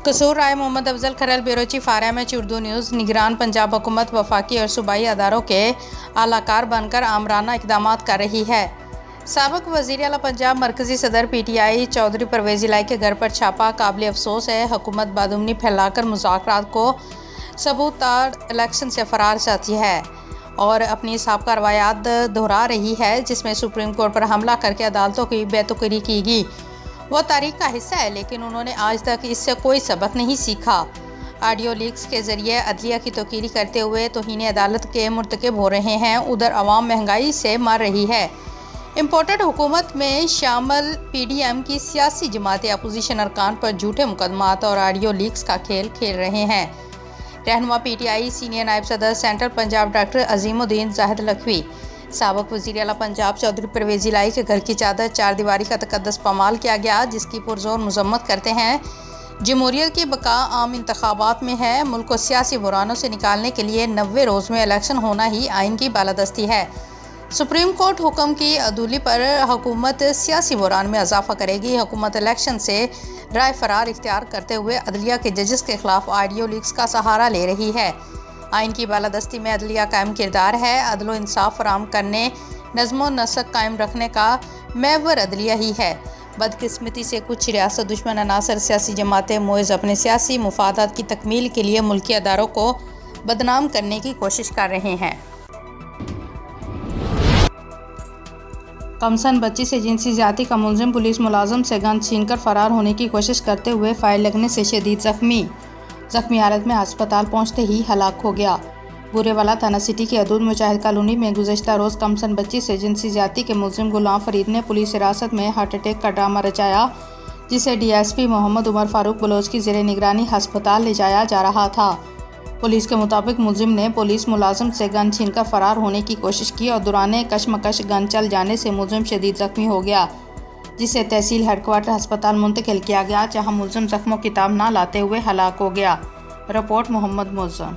कसूर Rai Mohammad Afzal Kharal bureau chief RMH Urdu news. निगरान पंजाब हुकूमत वफाकी और सूबाई अदारों के आलाकार बनकर आमराना इकदाम कर रही है। साबिक वज़ीर आला पंजाब मरकज़ी सदर PTI चौधरी परवेज़ इलाही के घर पर छापा काबिल अफसोस है। हुकूमत बदअमनी फैलाकर मुज़ाकरात को सबूतार इलेक्शन से फरार चाहती है और अपनी साबका रवायात दोहरा रही है, जिसमें सुप्रीम कोर्ट पर हमला करके अदालतों की बेतुकरी की गई। वो तारीख का हिस्सा है, लेकिन उन्होंने आज तक इससे कोई सबक नहीं सीखा। ऑडियो लीक्स के जरिए अदलिया की तोकीरी करते हुए तौहीन अदालत के मुर्तकब हो रहे हैं। उधर अवाम महंगाई से मर रही है। इम्पोर्टेड हुकूमत में शामिल PDM की सियासी जमातें अपोजिशन अरकान पर झूठे मुकदमात और ऑडियो लीक्स का खेल खेल रहे हैं। रहनुमा PTI सीनियर नायब सदर सेंट्रल पंजाब डॉक्टर अजीमुद्दीन जाहिद लखवी, साबिक वज़ीर आला पंजाब चौधरी परवेज़ इलाही के घर की चादर चार दीवारी का तकद्दस पामाल किया गया, जिसकी पुरजोर मजम्मत करते हैं। जमहूरियत की बका आम इंतखाबात में है। मुल्क को सियासी बुरानों से निकालने के लिए 90 रोज़ में इलेक्शन होना ही आइन की बालादस्ती है। सुप्रीम कोर्ट हुक्म की अदूली पर हुकूमत सियासी बुरान में इजाफा करेगी। हुकूमत इलेक्शन से राय फरार इख्तियार करते हुए अदलिया के जजेस के खिलाफ ऑडियो लीक्स का सहारा ले रही है। आइन की बालादस्ती में अदलिया कायम किरदार है। अदलो इंसाफ फराम करने, नज़्मो नस्क कायम रखने का महवर अदलिया ही है। बदकिस्मती से कुछ रियासत दुश्मन अनासर सियासी जमातें मोइज़ अपने सियासी मुफादात की तकमील के लिए मुल्की अदारों को बदनाम करने की कोशिश कर रहे हैं। कमसन बच्ची से जिनसी ज़्यादती का मुलजिम पुलिस मुलाजम से गन छीनकर फरार होने की कोशिश करते हुए फायर लगने से शदीद जख्मी हालत में अस्पताल पहुंचते ही हलाक हो गया। बुरेवाला थाना सिटी की हदूद मुजाहिद कॉलोनी में गुज़श्ता रोज़ कमसन बच्ची से जिनसी ज़्यादती के मुलजिम गुलाम फरीद ने पुलिस हिरासत में हार्ट अटैक का ड्रामा रचाया, जिसे DSP मोहम्मद उमर फारूक बलोच की ज़ेरे निगरानी अस्पताल ले जाया जा रहा था। पुलिस के मुताबिक मुलजिम ने पुलिस मुलाजिम से गन छीनकर फरार होने की कोशिश की और दौरान कशमकश गन चल जाने से मुलजिम शदीद जख्मी हो गया, जिसे तहसील हेडक्वार्टर अस्पताल मुंतकिल किया गया, जहां मुलजिम जख्मों की ताब ना लाते हुए हलाक हो गया। रिपोर्ट मोहम्मद मुअज़्ज़म।